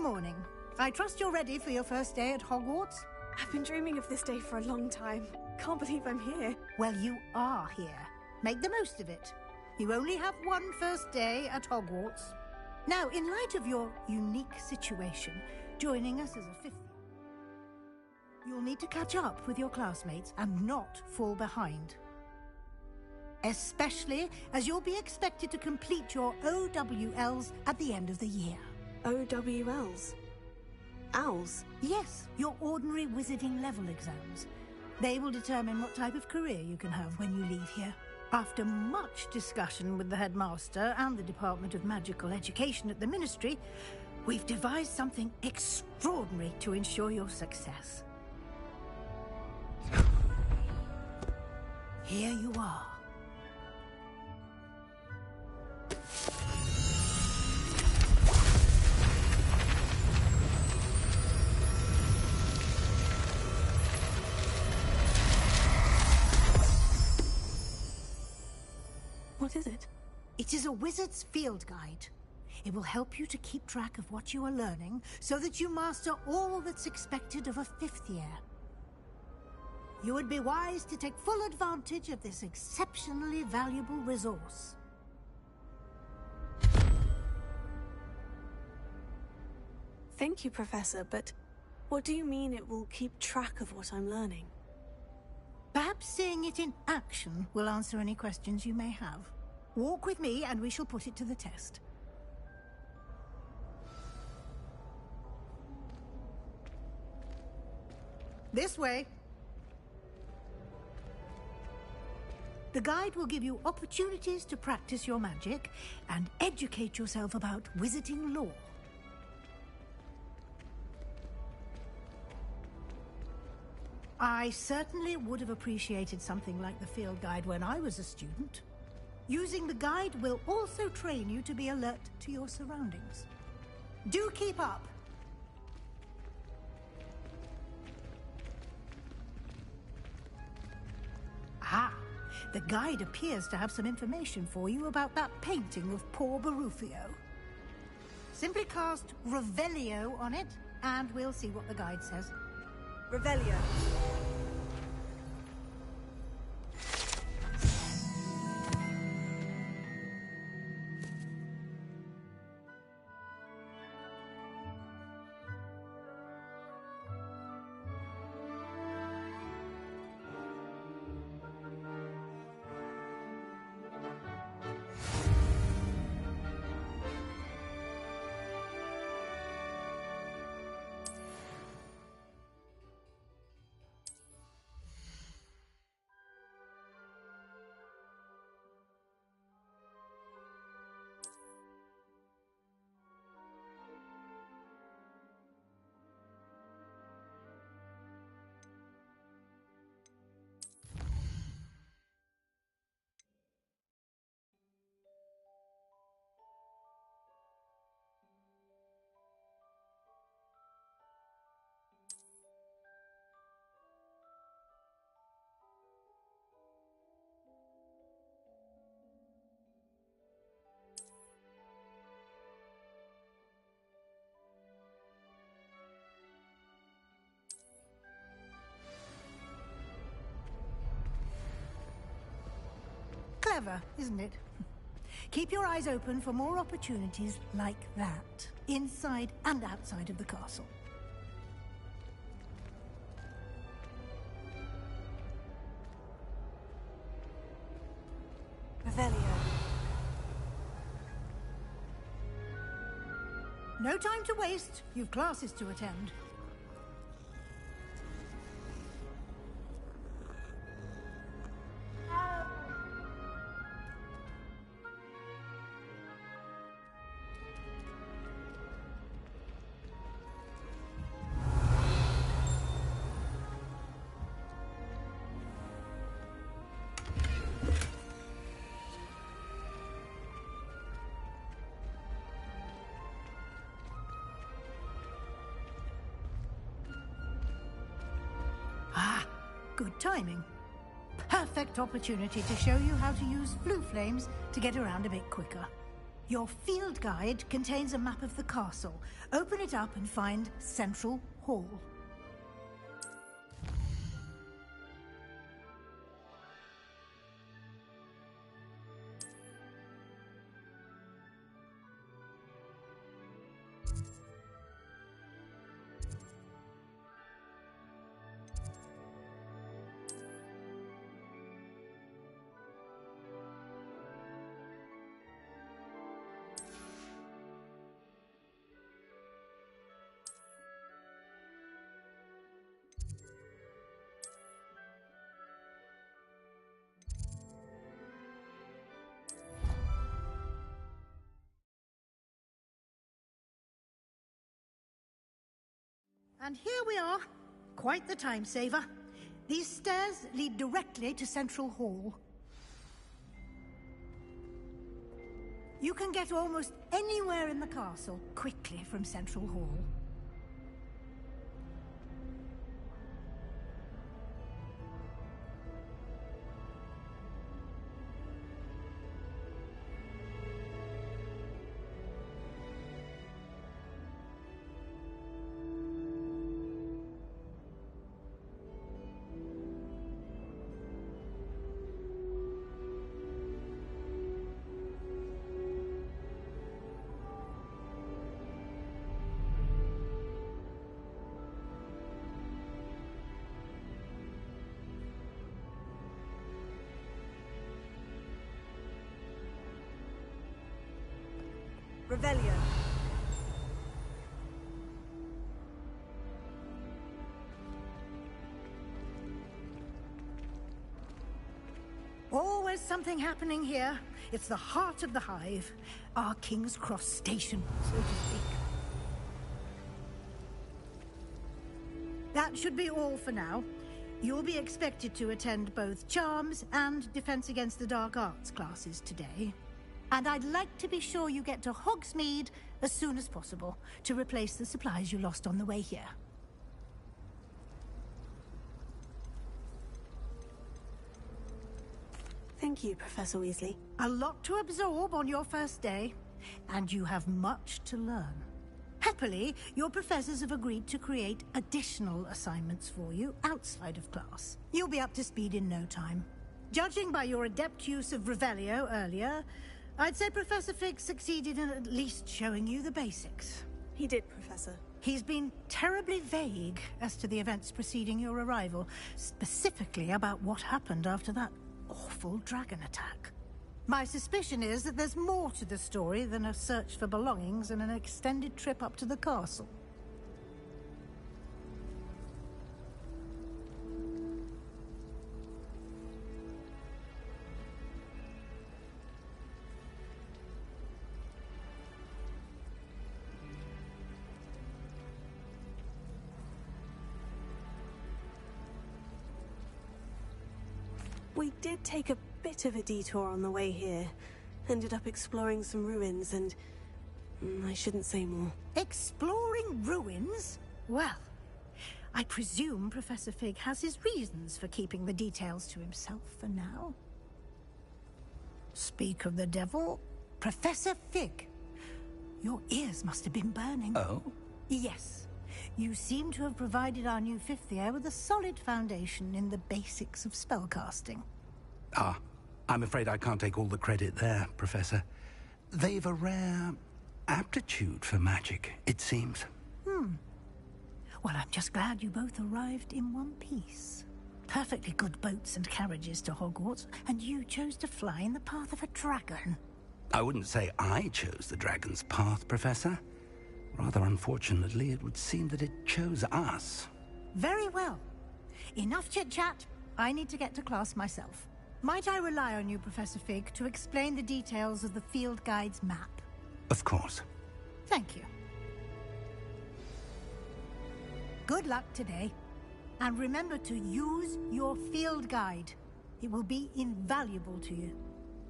morning. I trust you're ready for your first day at Hogwarts? I've been dreaming of this day for a long time. Can't believe I'm here. Well, you are here. Make the most of it. You only have one first day at Hogwarts. Now, in light of your unique situation, joining us as a fifth, you'll need to catch up with your classmates and not fall behind. Especially as you'll be expected to complete your OWLs at the end of the year. OWLs? Owls? Yes, your ordinary wizarding level exams. They will determine what type of career you can have when you leave here. After much discussion with the headmaster and the Department of Magical Education at the Ministry, we've devised something extraordinary to ensure your success. Here you are. What is it? It is a wizard's field guide. It will help you to keep track of what you are learning so that you master all that's expected of a fifth year. You would be wise to take full advantage of this exceptionally valuable resource. Thank you, Professor, but what do you mean it will keep track of what I'm learning? Perhaps seeing it in action will answer any questions you may have. Walk with me and we shall put it to the test. This way. The guide will give you opportunities to practice your magic and educate yourself about wizarding lore. I certainly would have appreciated something like the field guide when I was a student. Using the guide will also train you to be alert to your surroundings. Do keep up! Ah, the guide appears to have some information for you about that painting of poor Barufio. Simply cast Revelio on it, and we'll see what the guide says. Revelio. Clever, isn't it? Keep your eyes open for more opportunities like that, inside and outside of the castle. Revelio. No time to waste. You've classes to attend. Good timing. Perfect opportunity to show you how to use flue flames to get around a bit quicker. Your field guide contains a map of the castle. Open it up and find Central Hall. And here we are. Quite the time saver. These stairs lead directly to Central Hall. You can get almost anywhere in the castle quickly from Central Hall. Revelio. Always something happening here. It's the heart of the hive. Our King's Cross station, so to speak. That should be all for now. You'll be expected to attend both Charms and Defense Against the Dark Arts classes today. And I'd like to be sure you get to Hogsmeade as soon as possible to replace the supplies you lost on the way here. Thank you, Professor Weasley. A lot to absorb on your first day, and you have much to learn. Happily, your professors have agreed to create additional assignments for you outside of class. You'll be up to speed in no time. Judging by your adept use of Revelio earlier, I'd say Professor Fig succeeded in at least showing you the basics. He did, Professor. He's been terribly vague as to the events preceding your arrival, specifically about what happened after that awful dragon attack. My suspicion is that there's more to the story than a search for belongings and an extended trip up to the castle. We did take a bit of a detour on the way here. Ended up exploring some ruins and... I shouldn't say more. Exploring ruins? Well, I presume Professor Fig has his reasons for keeping the details to himself for now. Speak of the devil, Professor Fig. Your ears must have been burning. Oh? Yes. You seem to have provided our new fifth year with a solid foundation in the basics of spellcasting. Ah, I'm afraid I can't take all the credit there, Professor. They've a rare aptitude for magic, it seems. Well, I'm just glad you both arrived in one piece. Perfectly good boats and carriages to Hogwarts, and you chose to fly in the path of a dragon. I wouldn't say I chose the dragon's path, Professor. Rather unfortunately, it would seem that it chose us. Very well. Enough chit-chat. I need to get to class myself. Might I rely on you, Professor Fig, to explain the details of the field guide's map? Of course. Thank you. Good luck today. And remember to use your field guide. It will be invaluable to you.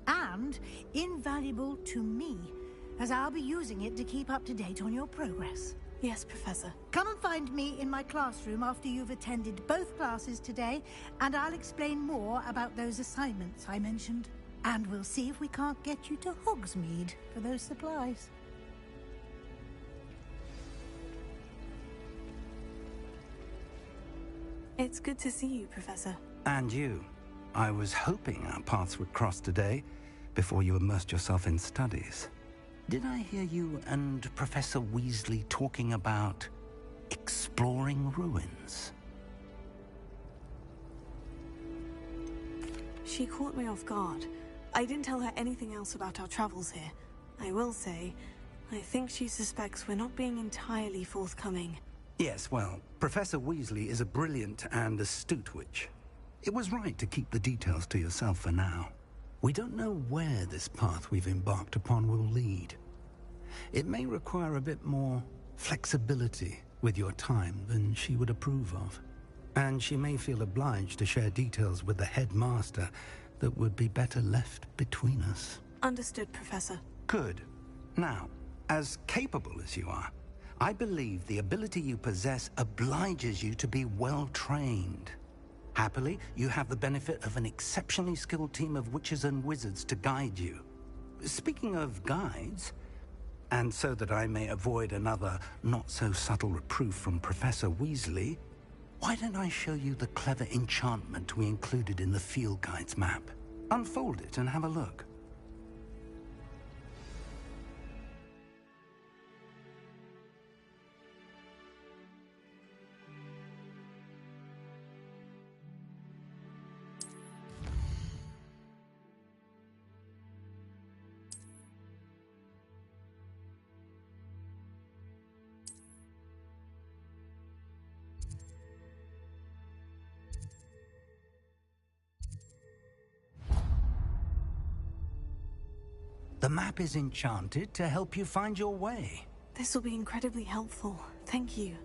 And invaluable to me, as I'll be using it to keep up to date on your progress. Yes, Professor. Come and find me in my classroom after you've attended both classes today, and I'll explain more about those assignments I mentioned. And we'll see if we can't get you to Hogsmeade for those supplies. It's good to see you, Professor. And you. I was hoping our paths would cross today, before you immersed yourself in studies. Did I hear you and Professor Weasley talking about exploring ruins? She caught me off guard. I didn't tell her anything else about our travels here. I will say, I think she suspects we're not being entirely forthcoming. Yes, well, Professor Weasley is a brilliant and astute witch. It was right to keep the details to yourself for now. We don't know where this path we've embarked upon will lead. It may require a bit more flexibility with your time than she would approve of. And she may feel obliged to share details with the headmaster that would be better left between us. Understood, Professor. Good. Now, as capable as you are, I believe the ability you possess obliges you to be well trained. Happily, you have the benefit of an exceptionally skilled team of witches and wizards to guide you. Speaking of guides, and so that I may avoid another not-so-subtle reproof from Professor Weasley, why don't I show you the clever enchantment we included in the field guide's map? Unfold it and have a look. The map is enchanted to help you find your way. This will be incredibly helpful. Thank you.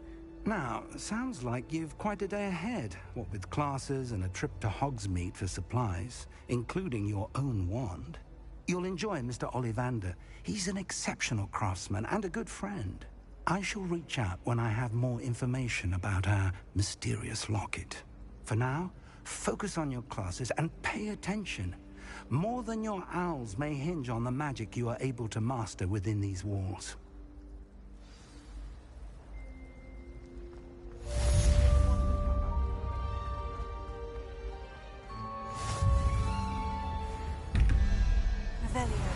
Now, sounds like you've quite a day ahead, what with classes and a trip to Hogsmeade for supplies, including your own wand. You'll enjoy Mr. Ollivander. He's an exceptional craftsman and a good friend. I shall reach out when I have more information about our mysterious locket. For now, focus on your classes and pay attention. More than your owls may hinge on the magic you are able to master within these walls. Revelio.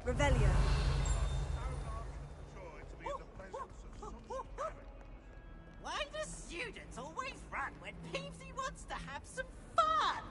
Revelio. Why do students always run when Peevesy wants to have some fun?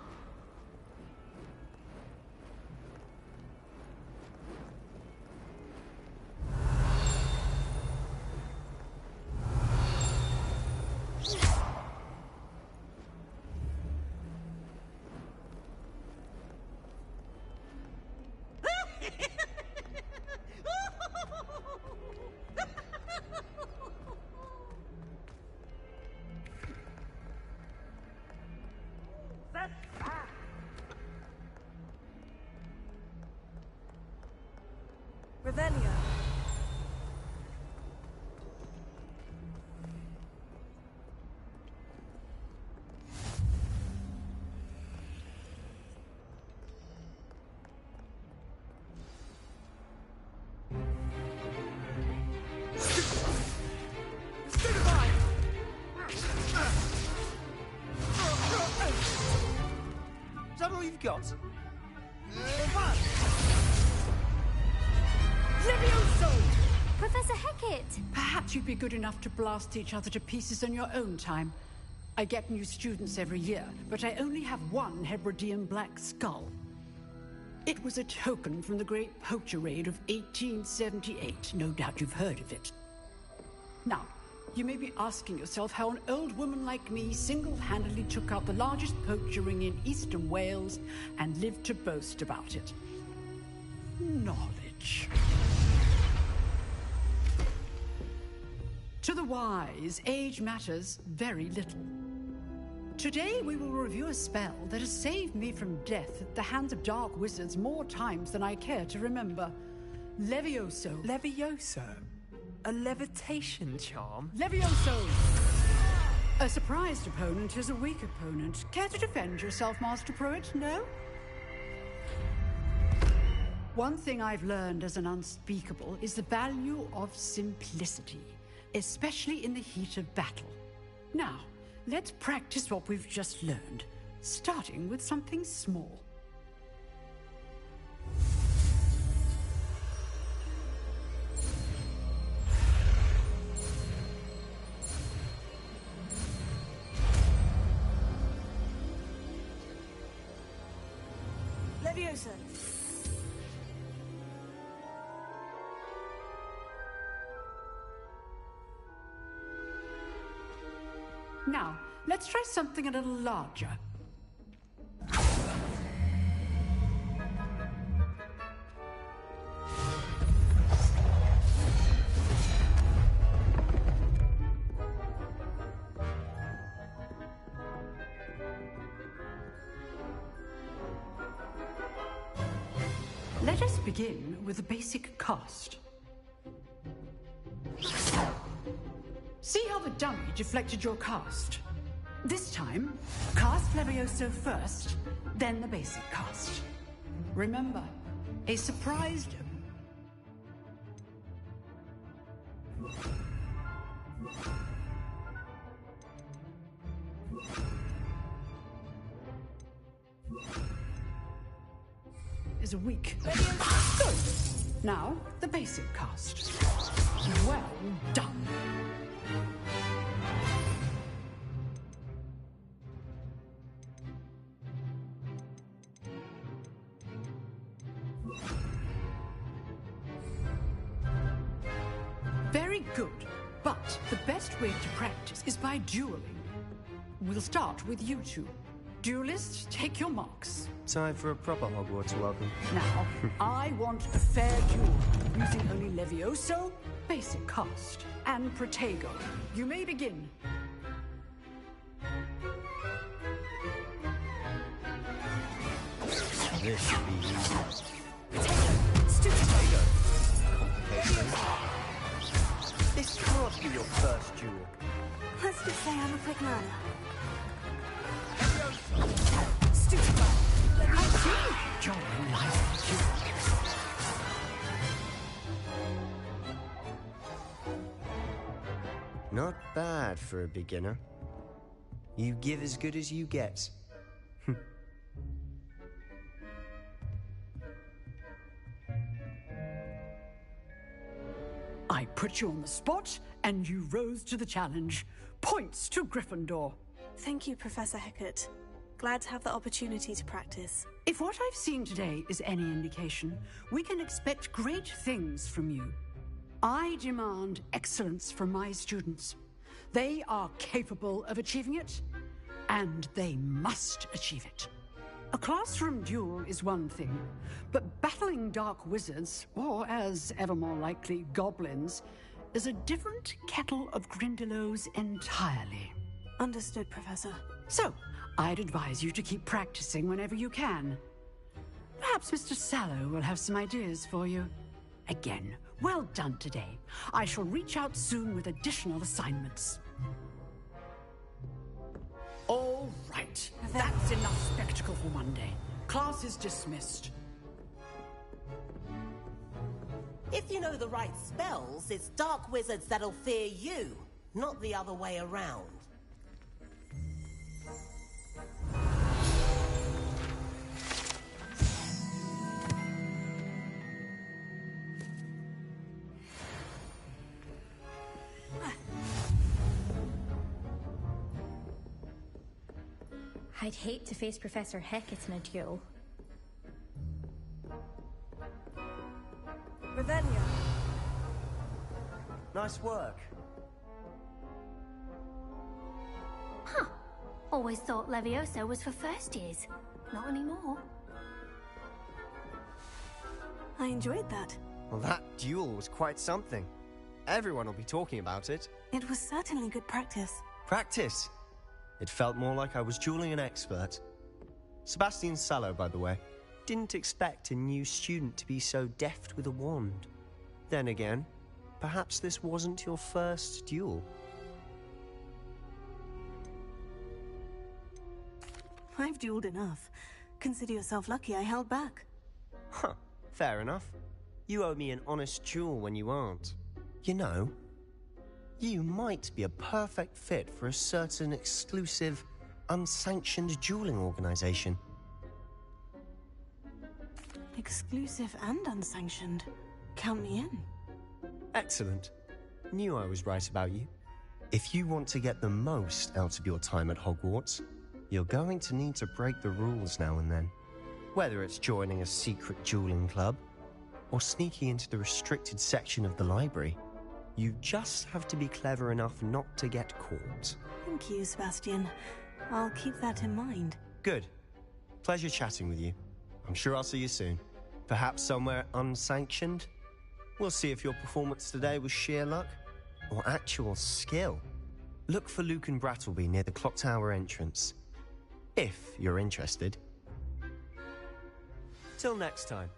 Revelio. Is that all you've got? Professor Hecat! Perhaps you'd be good enough to blast each other to pieces on your own time. I get new students every year, but I only have one Hebridean black skull. It was a token from the Great Poacher Raid of 1878. No doubt you've heard of it. Now, You may be asking yourself how an old woman like me single-handedly took out the largest poacher ring in eastern Wales and lived to boast about it. Knowledge. To the wise, age matters very little. Today we will review a spell that has saved me from death at the hands of dark wizards more times than I care to remember. Levioso. Levioso? A levitation charm? Levioso! A surprised opponent is a weak opponent. Care to defend yourself, Master Pruitt? No? One thing I've learned as an unspeakable is the value of simplicity, especially in the heat of battle. Now, let's practice what we've just learned, starting with something small. Leviosa! Now, let's try something a little larger. Let us begin with the basic cast. See how the dummy deflected your cast? This time, cast Levioso first, then the basic cast. Remember, a surprised... is a weak. Good. Now, the basic cast. Well done. Very good, but the best way to practice is by dueling. We'll start with you two. Duelists, take your marks. Time for a proper Hogwarts welcome. Now, I want a fair duel, using only Levioso, basic cast, and Protego. You may begin. This should be easy. Complicated. This can't be your first duel. Let's just say I'm a quick learner. Not bad for a beginner. You give as good as you get. I put you on the spot, and you rose to the challenge. Points to Gryffindor. Thank you, Professor Hecat. Glad to have the opportunity to practice. If what I've seen today is any indication, we can expect great things from you. I demand excellence from my students. They are capable of achieving it, and they must achieve it. A classroom duel is one thing, but battling dark wizards, or as ever more likely, goblins, is a different kettle of Grindylows entirely. Understood, Professor. So, I'd advise you to keep practicing whenever you can. Perhaps Mr. Sallow will have some ideas for you. Again, well done today. I shall reach out soon with additional assignments. All right, that's enough spectacle for one day. Class is dismissed. If you know the right spells, it's dark wizards that'll fear you, not the other way around. I'd hate to face Professor Hecat in a duel. Ravenna. Nice work. Always thought Levioso was for first years. Not anymore. I enjoyed that. Well, that duel was quite something. Everyone will be talking about it. It was certainly good practice. Practice? It felt more like I was dueling an expert. Sebastian Sallow, by the way. Didn't expect a new student to be so deft with a wand. Then again, perhaps this wasn't your first duel. I've dueled enough. Consider yourself lucky I held back. Huh, fair enough. You owe me an honest duel when you aren't. You know, you might be a perfect fit for a certain exclusive, unsanctioned dueling organization. Exclusive and unsanctioned. Count me in. Excellent. Knew I was right about you. If you want to get the most out of your time at Hogwarts, you're going to need to break the rules now and then. Whether it's joining a secret dueling club, or sneaking into the restricted section of the library, you just have to be clever enough not to get caught. Thank you, Sebastian. I'll keep that in mind. Good. Pleasure chatting with you. I'm sure I'll see you soon. Perhaps somewhere unsanctioned? We'll see if your performance today was sheer luck or actual skill. Look for Luke and Brattleby near the clock tower entrance, if you're interested. Till next time.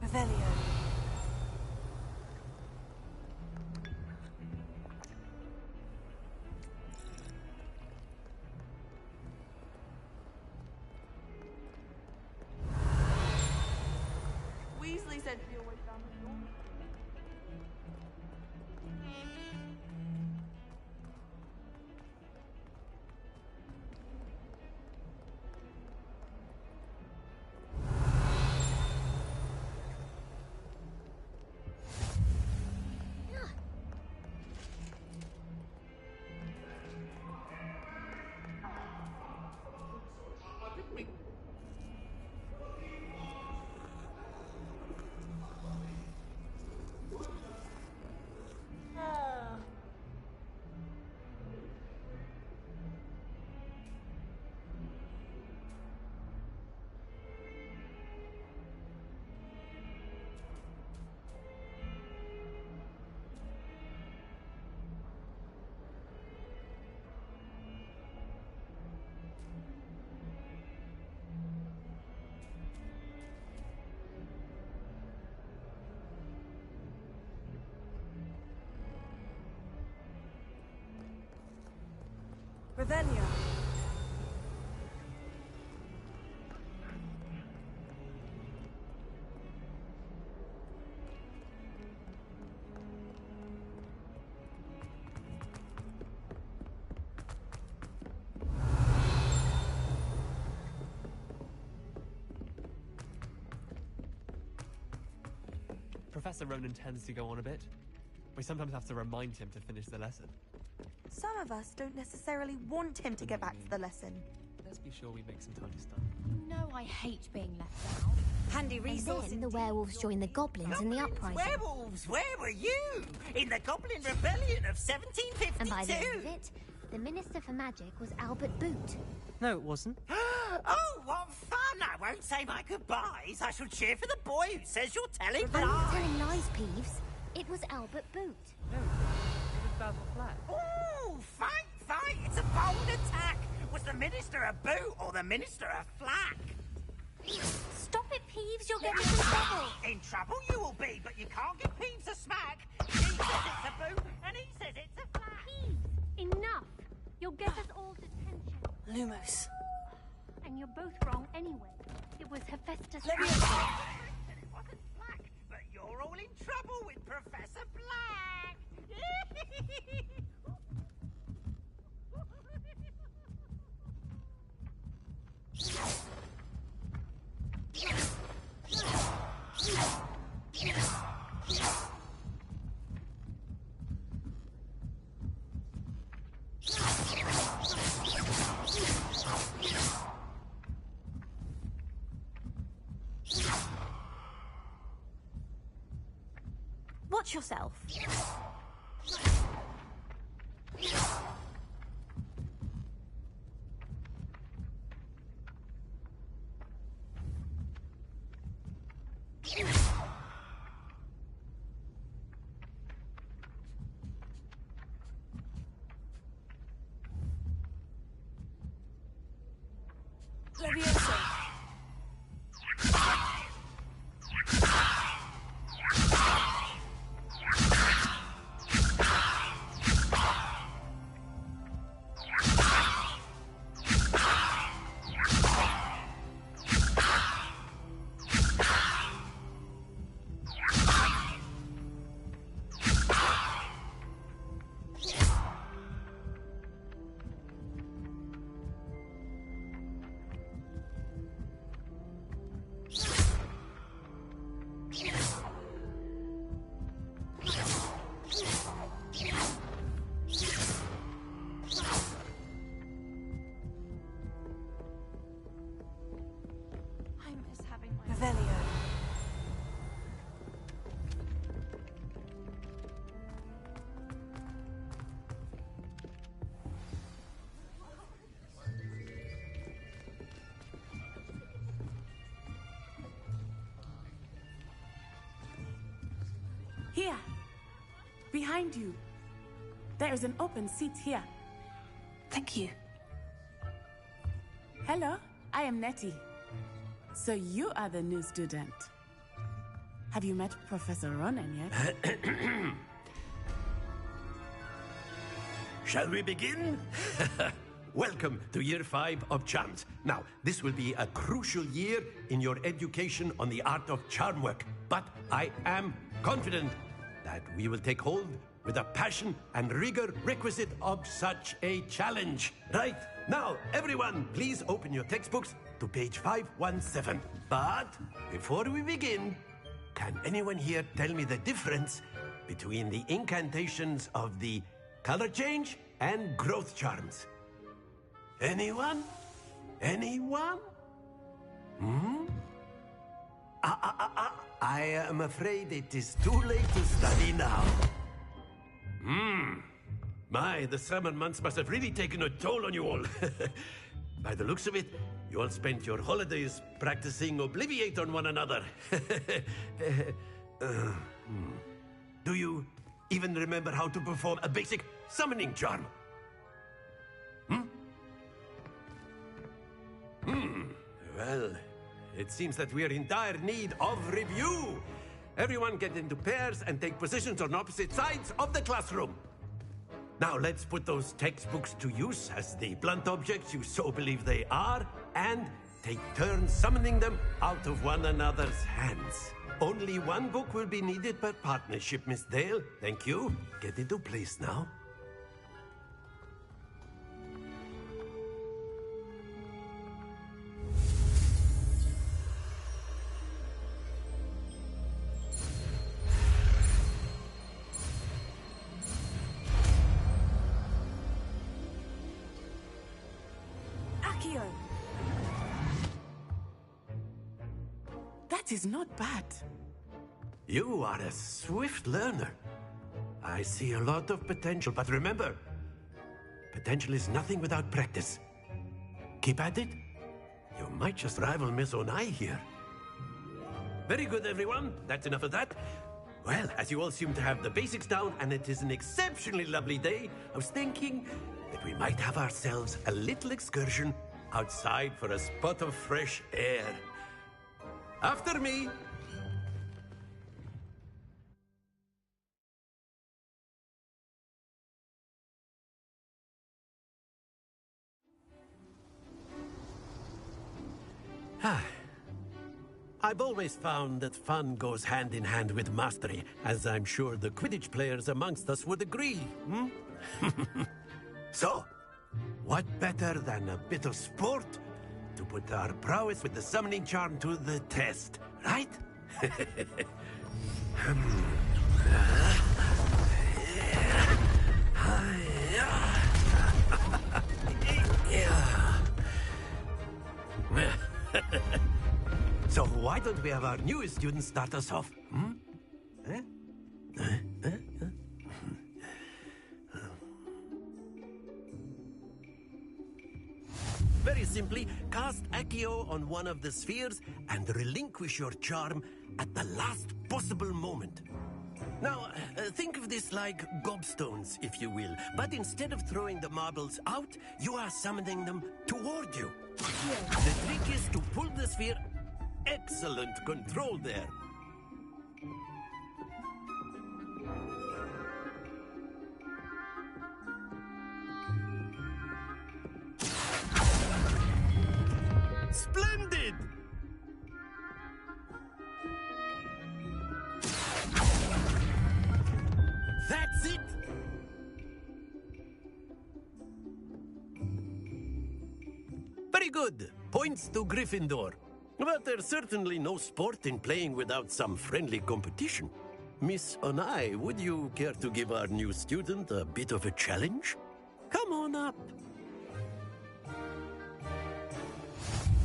Revelio. Weasley said he always found the door. Revelio. Professor Ronan tends to go on a bit. We sometimes have to remind him to finish the lesson. Some of us don't necessarily want him to get back to the lesson. Let's be sure we make some time to study. You know I hate being left out. Handy And resource. then the werewolves joined the goblins in the uprising. Werewolves, where were you? In the Goblin Rebellion of 1752. And by the end of it, the Minister for Magic was Albert Boot. No, it wasn't. Oh, what fun! I won't say my goodbyes. I shall cheer for the boy who says you're telling I'm not lies. telling lies, Peeves. It was Albert Boot. No, it was Basil Flack. Ooh, fight! It's a bold attack. Was the Minister a boot or the Minister a flack? Stop it, Peeves. You'll get me in trouble. In trouble you will be, but you can't give Peeves a smack. He says it's a boot, and he says it's a flack. Peeves, enough. You'll get us all detention. Lumos. And you're both wrong anyway. It was Hephaestus. It wasn't Flack, but you're all in trouble with Professor Black. Watch yourself. Levioso. Revelio. Here. Behind you. There is an open seat here. Thank you. Hello, I am Nettie. So you are the new student. Have you met Professor Ronan yet? Shall we begin? Welcome to Year 5 of Charms. Now, this will be a crucial year in your education on the art of charm work. But I am confident that we will take hold with the passion and rigor requisite of such a challenge. Right, now, everyone, please open your textbooks to page 517. But before we begin, can anyone here tell me the difference between the incantations of the color change and growth charms? Anyone? Anyone? I am afraid it is too late to study now. My, the summer months must have really taken a toll on you all. By the looks of it, you all spent your holidays practicing Obliviate on one another. Do you even remember how to perform a basic summoning charm? Well, it seems that we are in dire need of review. Everyone get into pairs and take positions on opposite sides of the classroom. Now let's put those textbooks to use as the blunt objects you so believe they are, and take turns summoning them out of one another's hands. Only one book will be needed per partnership, Miss Dale. Thank you. Get into place now. That is not bad. You are a swift learner. I see a lot of potential, but remember, potential is nothing without practice. Keep at it. You might just rival Miss Onai here. Very good, everyone. That's enough of that. Well, as you all seem to have the basics down, and it is an exceptionally lovely day, I was thinking that we might have ourselves a little excursion outside for a spot of fresh air. After me. I've always found that fun goes hand in hand with mastery, as I'm sure the Quidditch players amongst us would agree. So, what better than a bit of sport to put our prowess with the summoning charm to the test, right? So why don't we have our newest student start us off? Hmm? Eh? Very simply, cast Accio on one of the spheres and relinquish your charm at the last possible moment. Now, think of this like gobstones, if you will. But instead of throwing the marbles out, you are summoning them toward you. The trick is to pull the sphere. Excellent control there. Splendid! That's it! Very good. Points to Gryffindor. But there's certainly no sport in playing without some friendly competition. Miss Onai, would you care to give our new student a bit of a challenge? Come on up.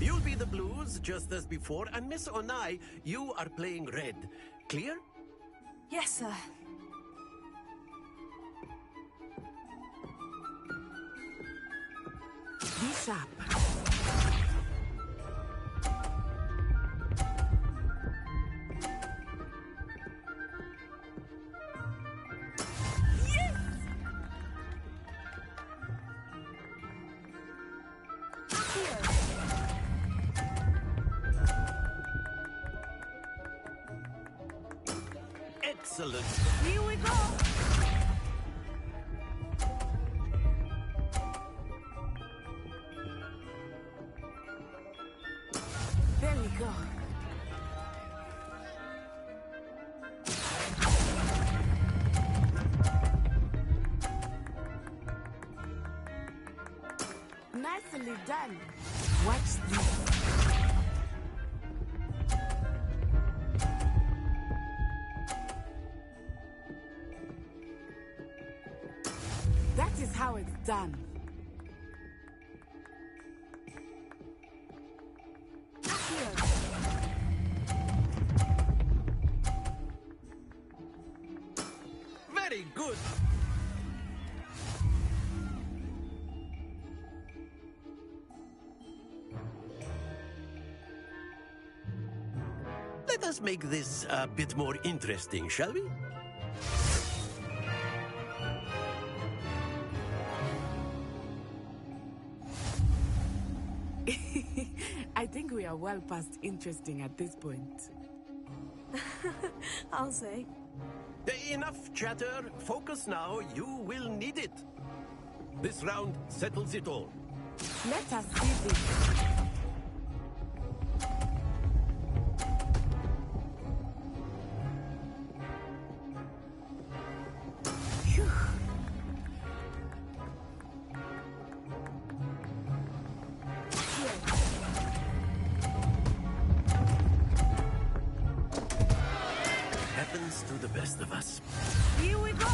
You'll be the blues, just as before, and Miss Onai, you are playing red. Clear? Yes, sir. Be sharp. Excellent. Here we go. There we go. Nicely done. Watch this. That is how it's done. Very good. Let us make this a bit more interesting, shall we? I think we are well past interesting at this point. I'll say. Enough chatter. Focus now. You will need it. This round settles it all. Let us see this. Phew. Happens to the best of us. Here we go.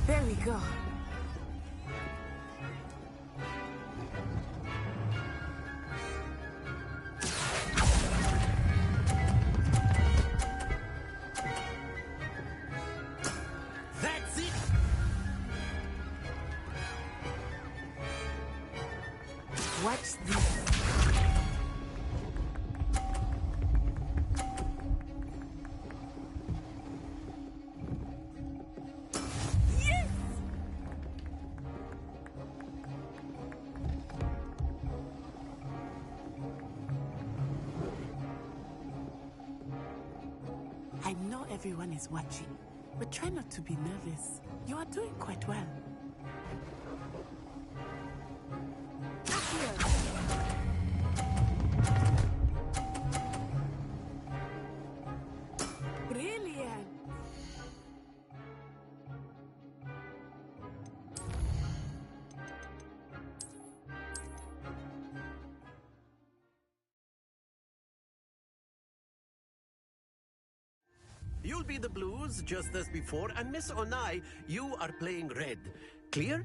There we go. That's it. Watch this. Yes! I know everyone is watching, but try not to be nervous. You are doing quite well. Brilliant! You'll be the blues just as before, and Miss Onai, you are playing red. Clear?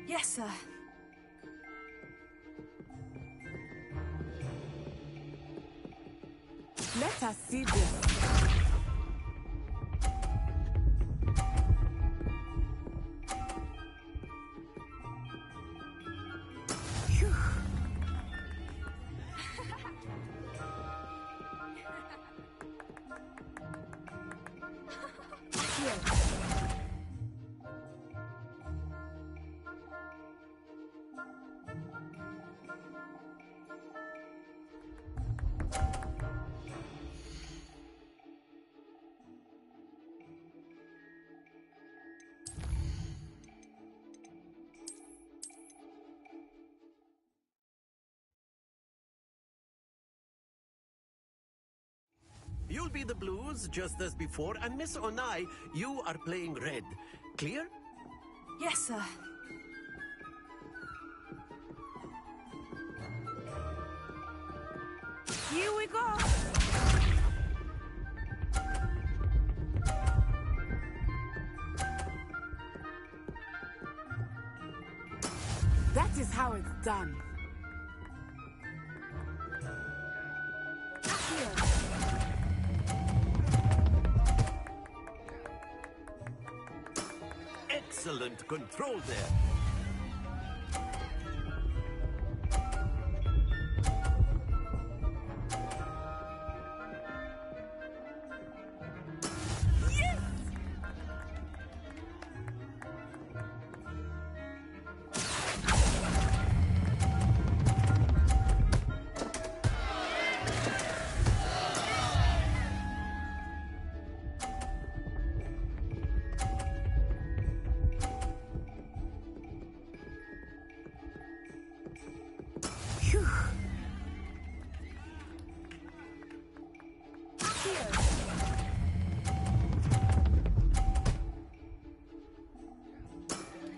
Yes, sir. Let us see this. Phew. You'll be the blues just as before, and Miss Onai, you are playing red. Clear? Yes, sir. Here we go. That is how it's done. Excellent control there.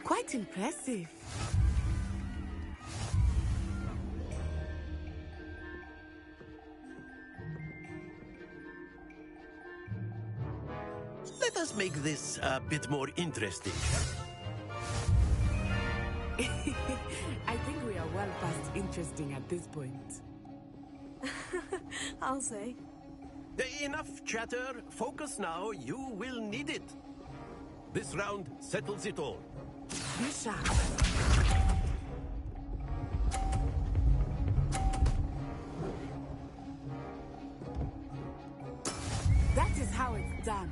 Quite impressive. Let us make this a bit more interesting. I think we are well past interesting at this point. I'll say. Enough chatter. Focus now. You will need it. This round settles it all. Be sharp. That is how it's done.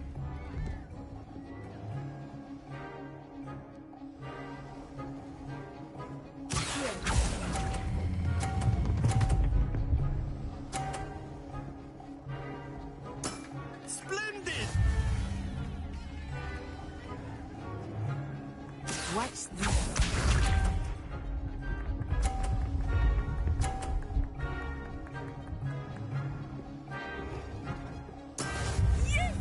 Splendid! Watch this. Yes!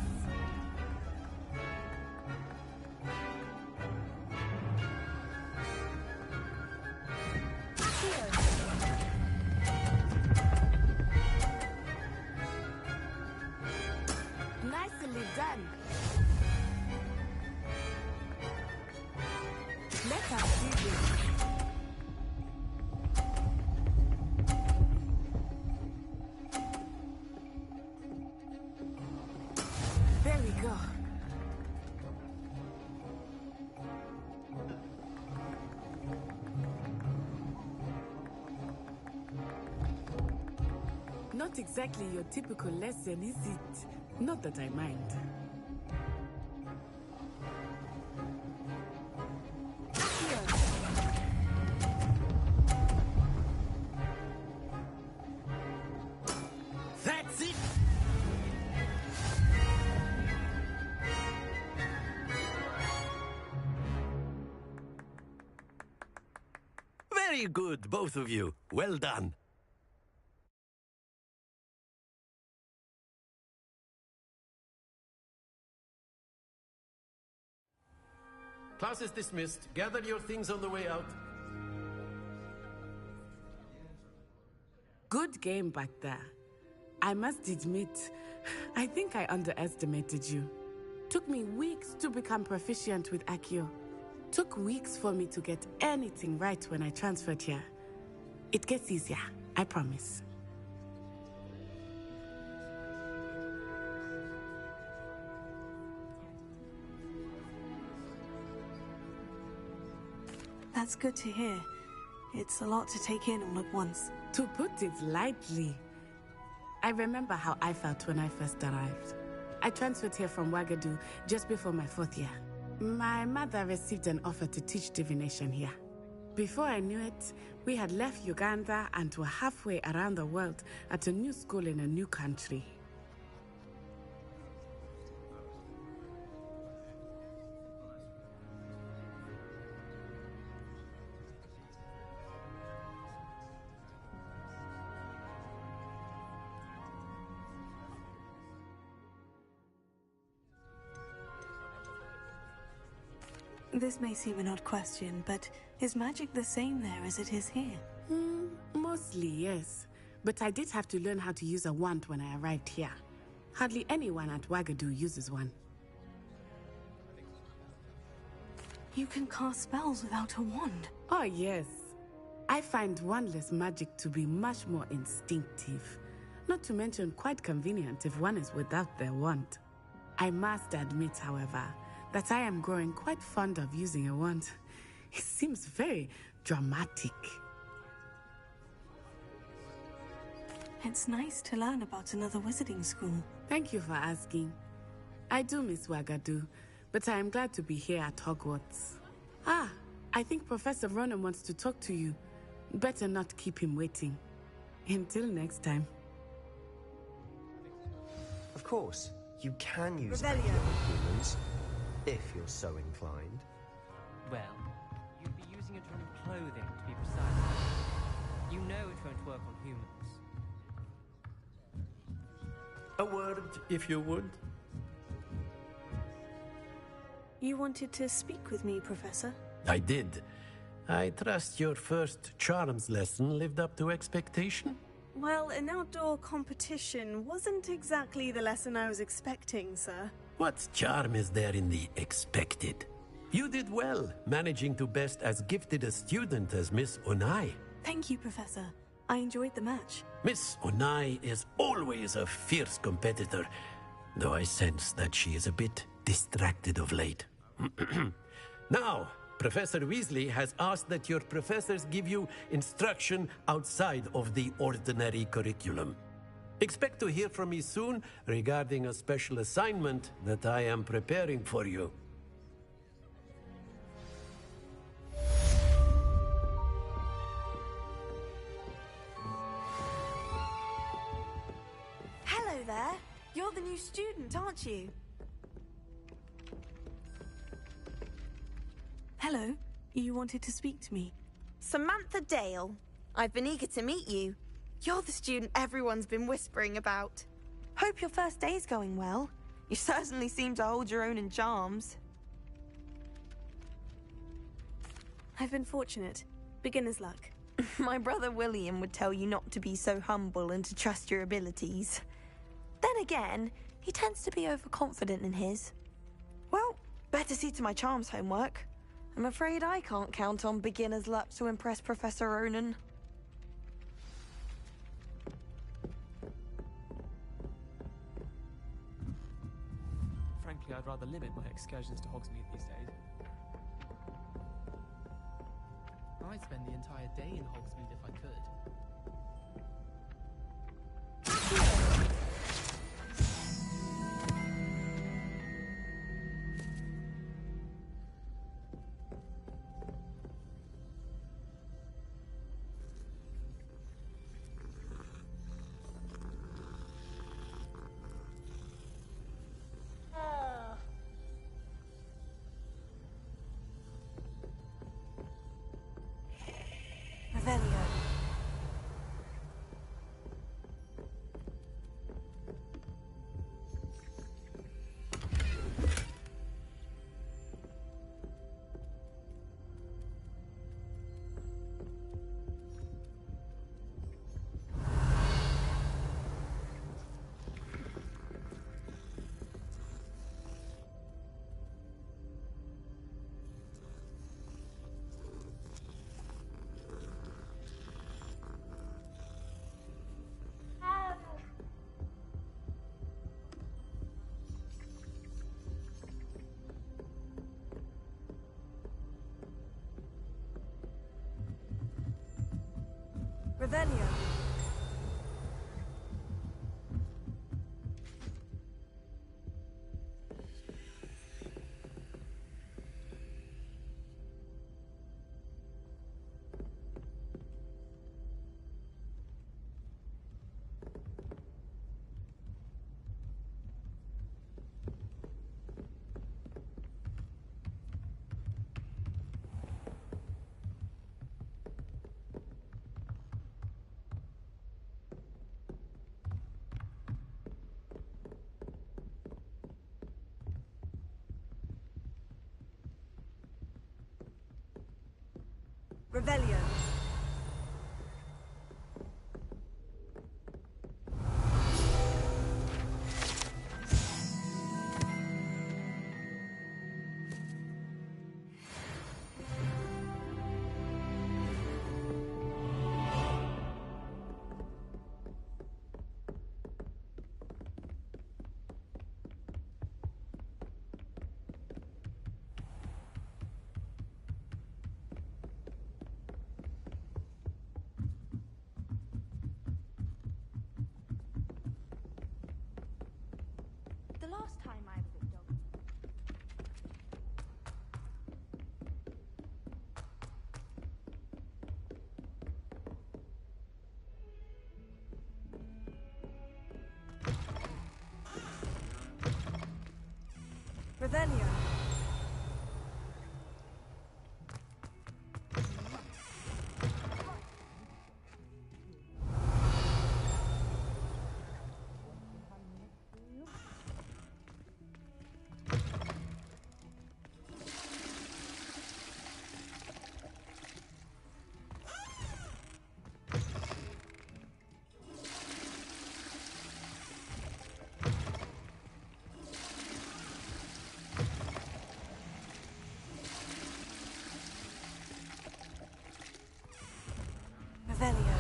Nicely done. Let us see this. There we go. Not exactly your typical lesson, is it? Not that I mind. That's it! Very good, both of you. Well done. Class is dismissed. Gather your things on the way out. Good game back there. I must admit, I think I underestimated you. Took me weeks to become proficient with Accio. Took weeks for me to get anything right when I transferred here. It gets easier, I promise. That's good to hear. It's a lot to take in all at once. To put it lightly, I remember how I felt when I first arrived. I transferred here from Ouagadougou just before my 4th year. My mother received an offer to teach divination here. Before I knew it, we had left Uganda and were halfway around the world at a new school in a new country. This may seem an odd question, but is magic the same there as it is here? Mostly, yes. But I did have to learn how to use a wand when I arrived here. Hardly anyone at Ouagadougou uses one. You can cast spells without a wand? Oh, yes. I find wandless magic to be much more instinctive. Not to mention quite convenient if one is without their wand. I must admit, however, that I am growing quite fond of using a wand. It seems very dramatic. It's nice to learn about another wizarding school. Thank you for asking. I do miss Ouagadougou, but I am glad to be here at Hogwarts. Ah, I think Professor Ronan wants to talk to you. Better not keep him waiting. Until next time. Of course, you can use Revelio. Accio on humans, if you're so inclined. Well, you'd be using it on clothing, to be precise. You know it won't work on humans. A word, if you would. You wanted to speak with me, Professor? I did. I trust your first charms lesson lived up to expectation? Well, an outdoor competition wasn't exactly the lesson I was expecting, sir. What charm is there in the expected? You did well, managing to best as gifted a student as Miss Onai. Thank you, Professor. I enjoyed the match. Miss Onai is always a fierce competitor, though I sense that she is a bit distracted of late. Now, Professor Weasley has asked that your professors give you instruction outside of the ordinary curriculum. Expect to hear from me soon regarding a special assignment that I am preparing for you. Hello there. You're the new student, aren't you? Hello. You wanted to speak to me? Samantha Dale. I've been eager to meet you. You're the student everyone's been whispering about. Hope your first day's going well. You certainly seem to hold your own in charms. I've been fortunate. Beginner's luck. My brother William would tell you not to be so humble and to trust your abilities. Then again, he tends to be overconfident in his. Well, better see to my charms homework. I'm afraid I can't count on beginner's luck to impress Professor Ronan. Frankly, I'd rather limit my excursions to Hogsmeade these days. I'd spend the entire day in Hogsmeade if I could. Revelio. Revelio. Revelio. The last time I was at Dog. Revelio. Revelio.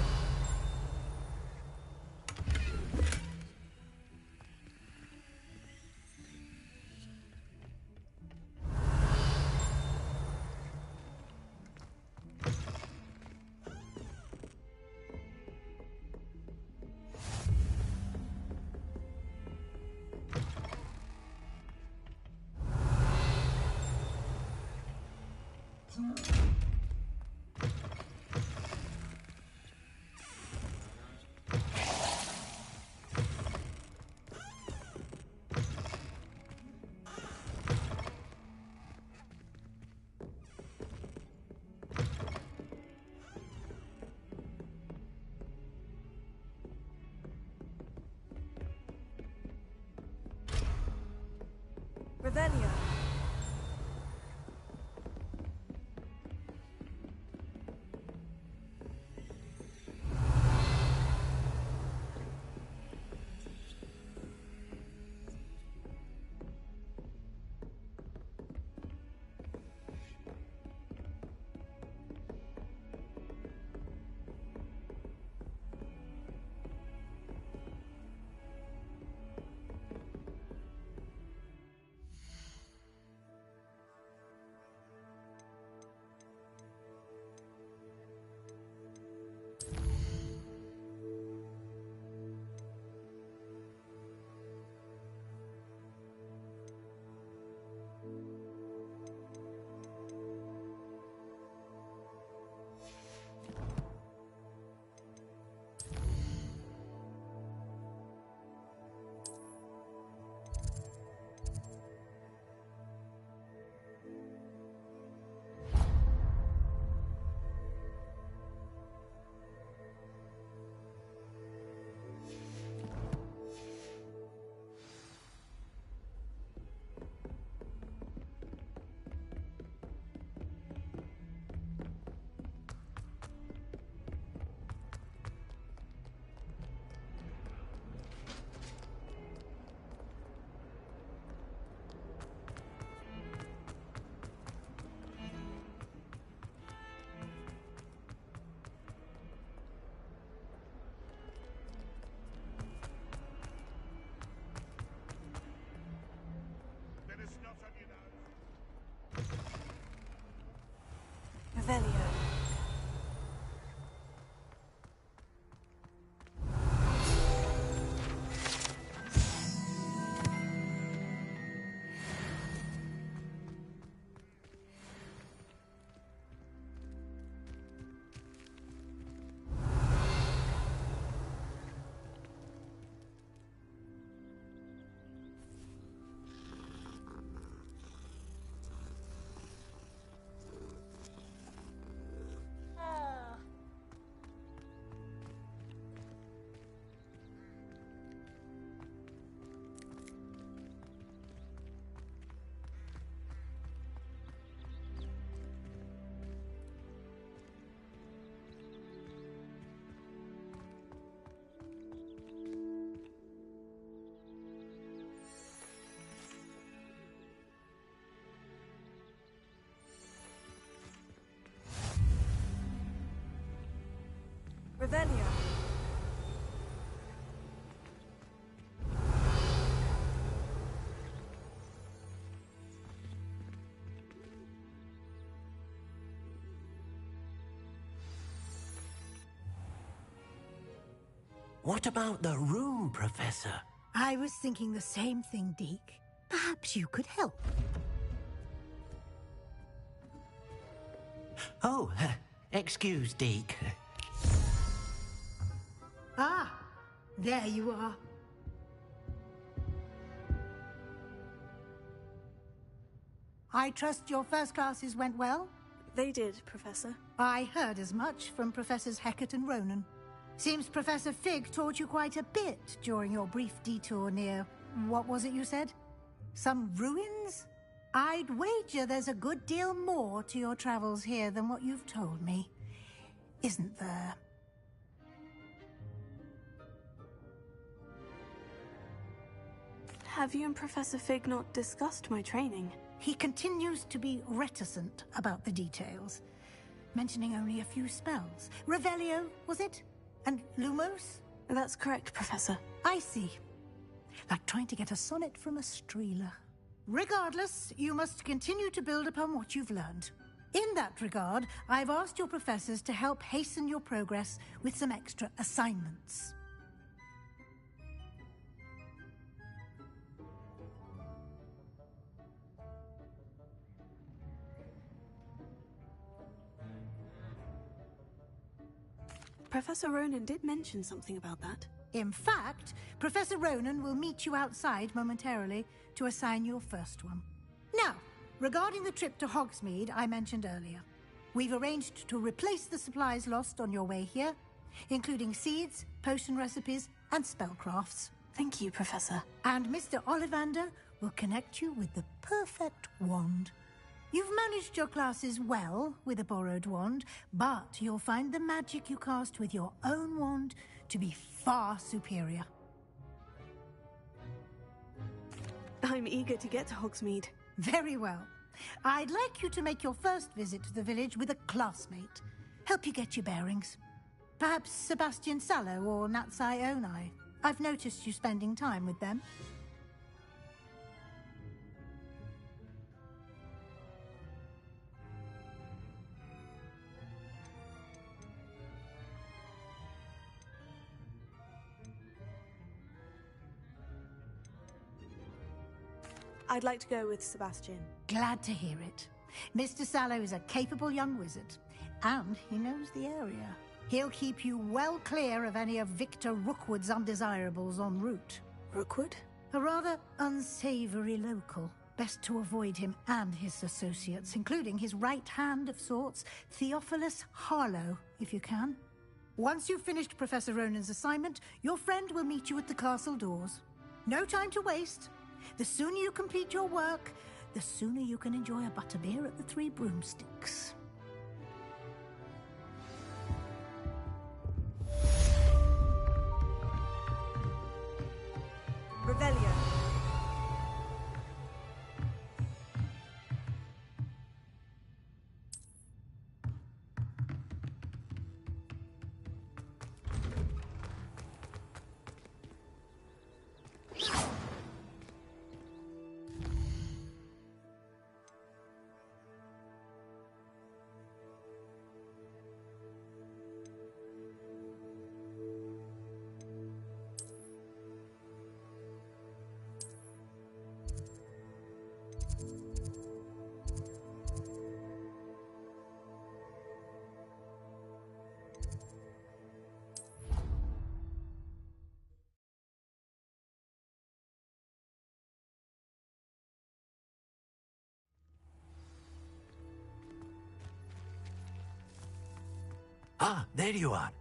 Revelio. Revelio. Revelio. What about the room, Professor? I was thinking the same thing, Deke. Perhaps you could help. Oh, excuse, Deke. Ah, there you are. I trust your first classes went well? They did, Professor. I heard as much from Professors Hecat and Ronan. Seems Professor Fig taught you quite a bit during your brief detour near... what was it you said? Some ruins? I'd wager there's a good deal more to your travels here than what you've told me. Isn't there? Have you and Professor Fig not discussed my training? He continues to be reticent about the details, mentioning only a few spells. Revelio, was it? And Lumos? That's correct, Professor. I see. Like trying to get a sonnet from a streeler. Regardless, you must continue to build upon what you've learned. In that regard, I've asked your professors to help hasten your progress with some extra assignments. Professor Ronan did mention something about that. In fact, Professor Ronan will meet you outside momentarily to assign your first one. Now, regarding the trip to Hogsmeade I mentioned earlier, we've arranged to replace the supplies lost on your way here, including seeds, potion recipes, and spellcrafts. Thank you, Professor. And Mr. Ollivander will connect you with the perfect wand. You've managed your classes well with a borrowed wand, but you'll find the magic you cast with your own wand to be far superior. I'm eager to get to Hogsmeade. Very well. I'd like you to make your first visit to the village with a classmate. Help you get your bearings. Perhaps Sebastian Sallow or Natsai Onai. I've noticed you spending time with them. I'd like to go with Sebastian. Glad to hear it. Mr. Sallow is a capable young wizard, and he knows the area. He'll keep you well clear of any of Victor Rookwood's undesirables en route. Rookwood? A rather unsavory local. Best to avoid him and his associates, including his right hand of sorts, Theophilus Harlow, if you can. Once you've finished Professor Ronan's assignment, your friend will meet you at the castle doors. No time to waste. The sooner you complete your work, the sooner you can enjoy a butterbeer at the Three Broomsticks. Revelio. Ah, there you are.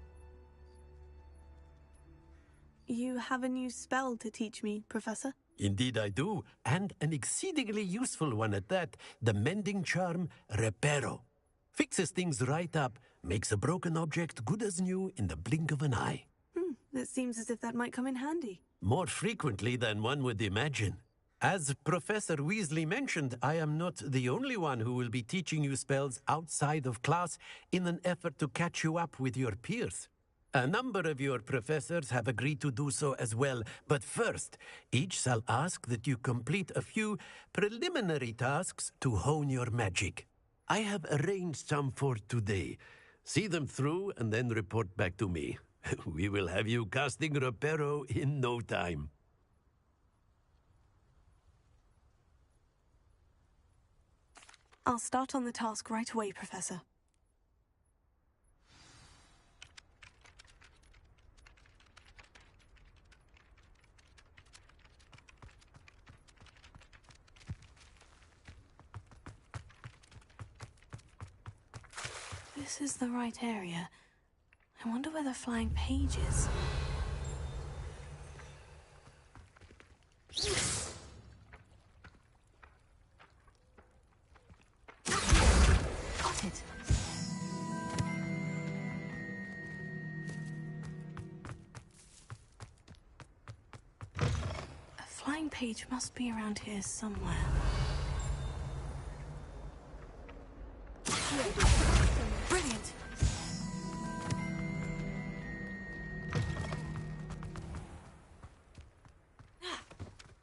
You have a new spell to teach me, Professor? Indeed I do, and an exceedingly useful one at that. The mending charm, Reparo. Fixes things right up, makes a broken object good as new in the blink of an eye. It seems as if that might come in handy. More frequently than one would imagine. As Professor Weasley mentioned, I am not the only one who will be teaching you spells outside of class in an effort to catch you up with your peers. A number of your professors have agreed to do so as well, but first, each shall ask that you complete a few preliminary tasks to hone your magic. I have arranged some for today. See them through and then report back to me. We will have you casting Reparo in no time. I'll start on the task right away, Professor. This is the right area. I wonder where the flying page is. Got it. A flying page must be around here somewhere. Brilliant.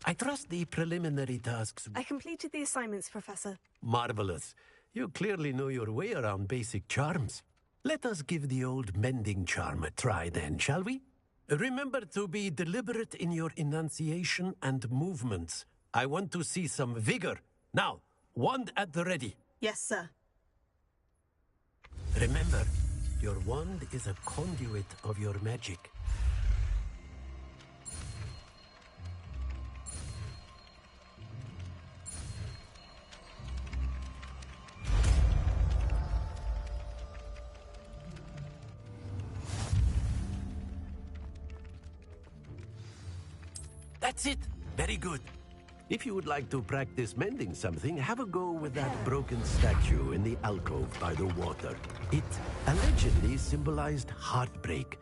I trust the preliminary tasks. I completed the assignments, Professor. Marvelous. You clearly know your way around basic charms. Let us give the old mending charm a try then, shall we? Remember to be deliberate in your enunciation and movements. I want to see some vigor. Now, wand at the ready. Yes, sir. Remember, your wand is a conduit of your magic. That's it. Very good. If you would like to practice mending something, have a go with that broken statue in the alcove by the water. It allegedly symbolized heartbreak.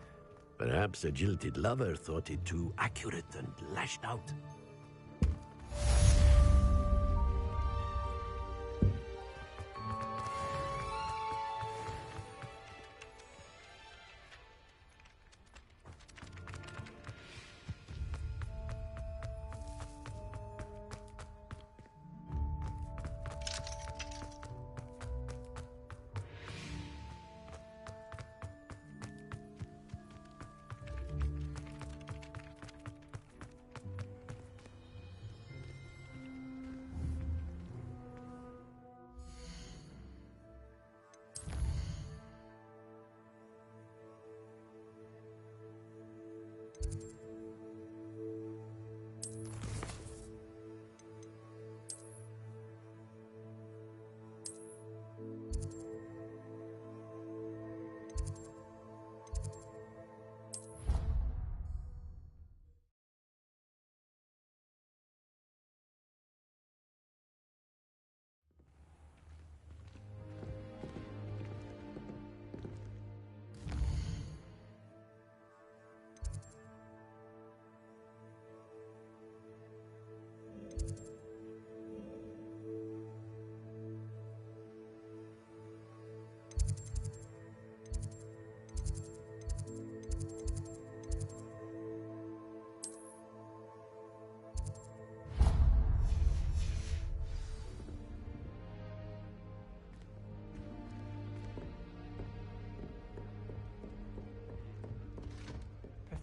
Perhaps a jilted lover thought it too accurate and lashed out.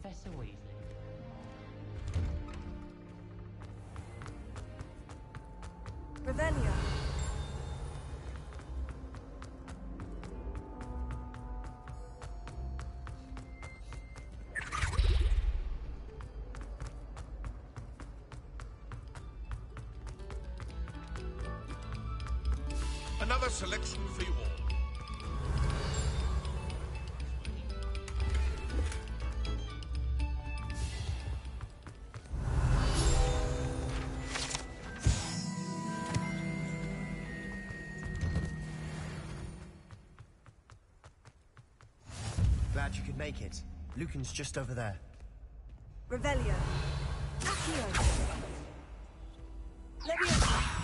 Professor Weasley. Revelio. Another selection for you all. Glad you could make it. Lucan's just over there. Revelio. Accio. Leviosa.